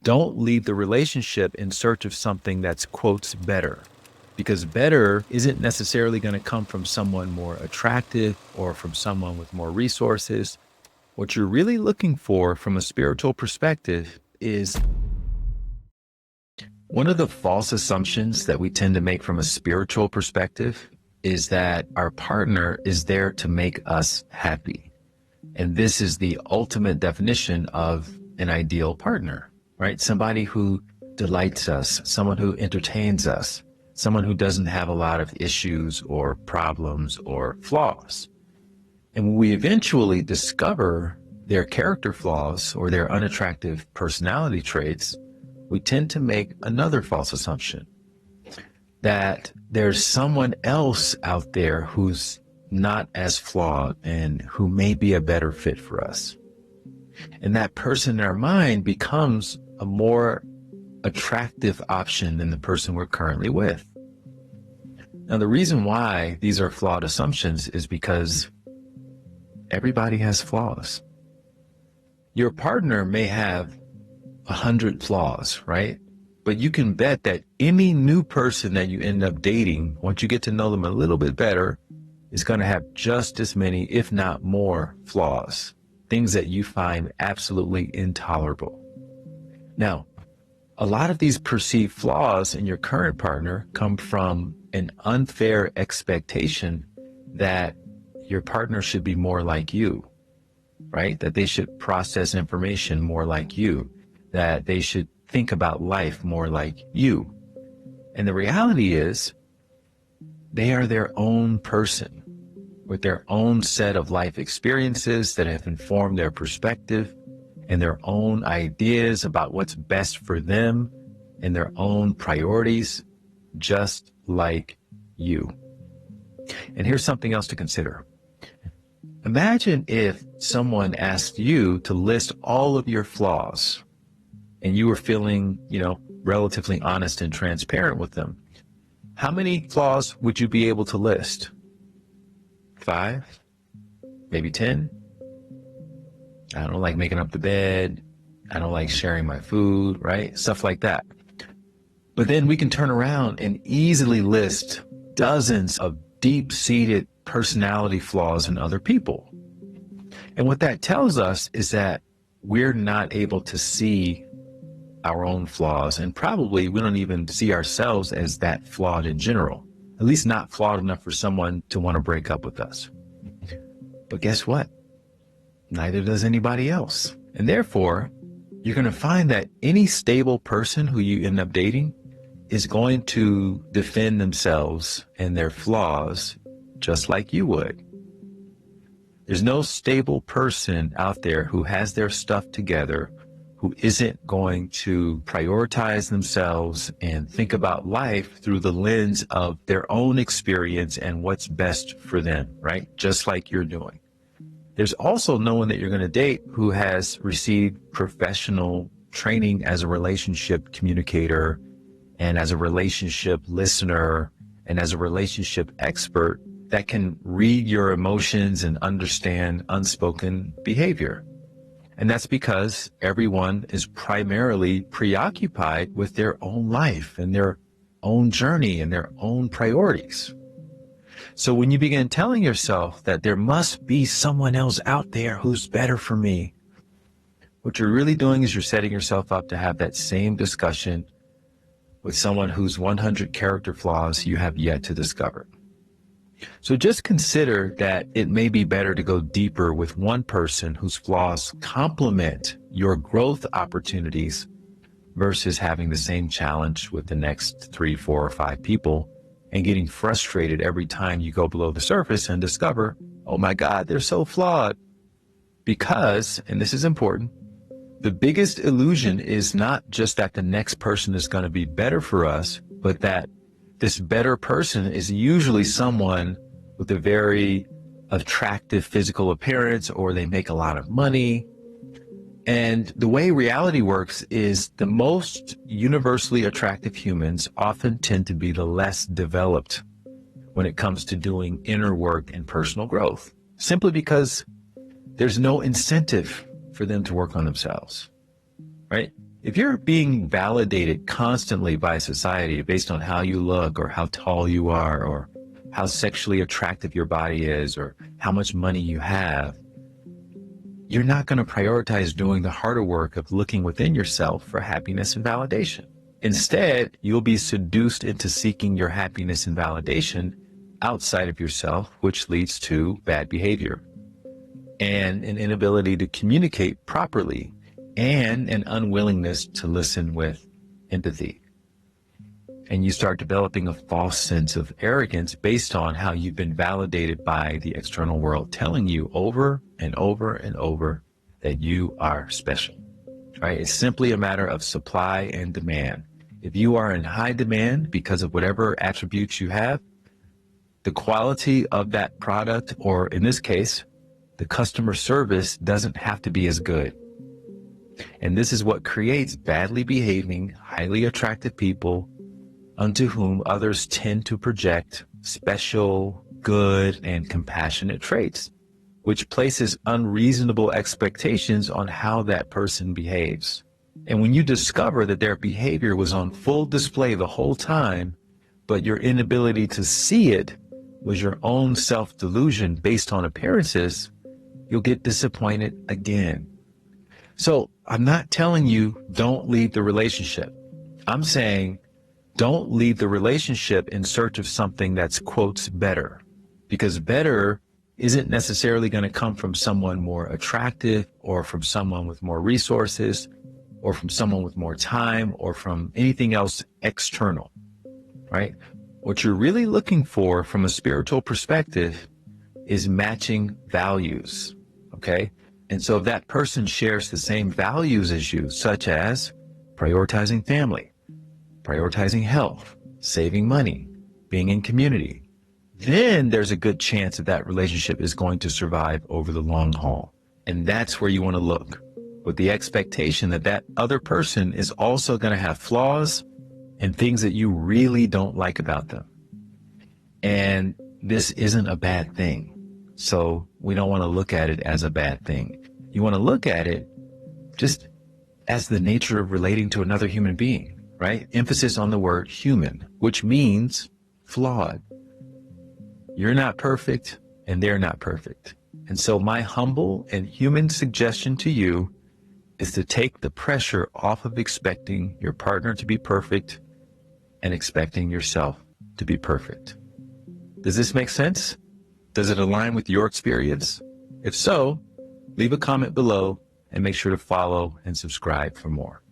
Don't leave the relationship in search of something that's quotes better, because better isn't necessarily going to come from someone more attractive or from someone with more resources. What you're really looking for from a spiritual perspective is one of the false assumptions that we tend to make from a spiritual perspective is that our partner is there to make us happy. And this is the ultimate definition of an ideal partner, right? Somebody who delights us, someone who entertains us, someone who doesn't have a lot of issues or problems or flaws. And when we eventually discover their character flaws or their unattractive personality traits, we tend to make another false assumption that there's someone else out there who's not as flawed and who may be a better fit for us. And that person in our mind becomes a more attractive option than the person we're currently with. Now, the reason why these are flawed assumptions is because everybody has flaws. Your partner may have 100 flaws, right? But you can bet that any new person that you end up dating, once you get to know them a little bit better, is going to have just as many, if not more, flaws, things that you find absolutely intolerable. Now, a lot of these perceived flaws in your current partner come from an unfair expectation that your partner should be more like you, right? That they should process information more like you, that they should think about life more like you. And the reality is, they are their own person with their own set of life experiences that have informed their perspective and their own ideas about what's best for them and their own priorities, just like you. And here's something else to consider. Imagine if someone asked you to list all of your flaws and you were feeling, relatively honest and transparent with them. How many flaws would you be able to list? 5? Maybe 10? I don't like making up the bed. I don't like sharing my food, right? Stuff like that. But then we can turn around and easily list dozens of deep-seated personality flaws in other people. And what that tells us is that we're not able to see our own flaws, and probably we don't even see ourselves as that flawed in general, at least not flawed enough for someone to want to break up with us. But guess what? Neither does anybody else. And therefore, you're going to find that any stable person who you end up dating is going to defend themselves and their flaws just like you would. There's no stable person out there who has their stuff together, who isn't going to prioritize themselves and think about life through the lens of their own experience and what's best for them, right? Just like you're doing. There's also no one that you're going to date who has received professional training as a relationship communicator and as a relationship listener and as a relationship expert that can read your emotions and understand unspoken behavior. And that's because everyone is primarily preoccupied with their own life and their own journey and their own priorities. So when you begin telling yourself that there must be someone else out there who's better for me, what you're really doing is you're setting yourself up to have that same discussion with someone whose 100 character flaws you have yet to discover. So just consider that it may be better to go deeper with one person whose flaws complement your growth opportunities versus having the same challenge with the next 3, 4, or 5 people and getting frustrated every time you go below the surface and discover, oh my God, they're so flawed. Because, and this is important, the biggest illusion is not just that the next person is going to be better for us, but that this better person is usually someone with a very attractive physical appearance, or they make a lot of money. And the way reality works is the most universally attractive humans often tend to be the less developed when it comes to doing inner work and personal growth, simply because there's no incentive for them to work on themselves, right? If you're being validated constantly by society based on how you look or how tall you are or how sexually attractive your body is or how much money you have, you're not going to prioritize doing the harder work of looking within yourself for happiness and validation. Instead, you'll be seduced into seeking your happiness and validation outside of yourself, which leads to bad behavior and an inability to communicate properly and an unwillingness to listen with empathy. And you start developing a false sense of arrogance based on how you've been validated by the external world, telling you over and over and over that you are special, right? It's simply a matter of supply and demand. If you are in high demand because of whatever attributes you have, the quality of that product, or in this case, the customer service, doesn't have to be as good. And this is what creates badly behaving, highly attractive people unto whom others tend to project special, good, and compassionate traits, which places unreasonable expectations on how that person behaves. And when you discover that their behavior was on full display the whole time, but your inability to see it was your own self-delusion based on appearances, you'll get disappointed again. So I'm not telling you don't leave the relationship. I'm saying don't leave the relationship in search of something that's, quotes, better, because better isn't necessarily going to come from someone more attractive or from someone with more resources or from someone with more time or from anything else external, right? What you're really looking for from a spiritual perspective is matching values, okay? And so if that person shares the same values as you, such as prioritizing family, prioritizing health, saving money, being in community, then there's a good chance that that relationship is going to survive over the long haul. And that's where you want to look, with the expectation that that other person is also going to have flaws and things that you really don't like about them. And this isn't a bad thing. So we don't want to look at it as a bad thing. You want to look at it just as the nature of relating to another human being, right? Emphasis on the word human, which means flawed. You're not perfect and they're not perfect. And so my humble and human suggestion to you is to take the pressure off of expecting your partner to be perfect and expecting yourself to be perfect. Does this make sense? Does it align with your experience? If so, leave a comment below and make sure to follow and subscribe for more.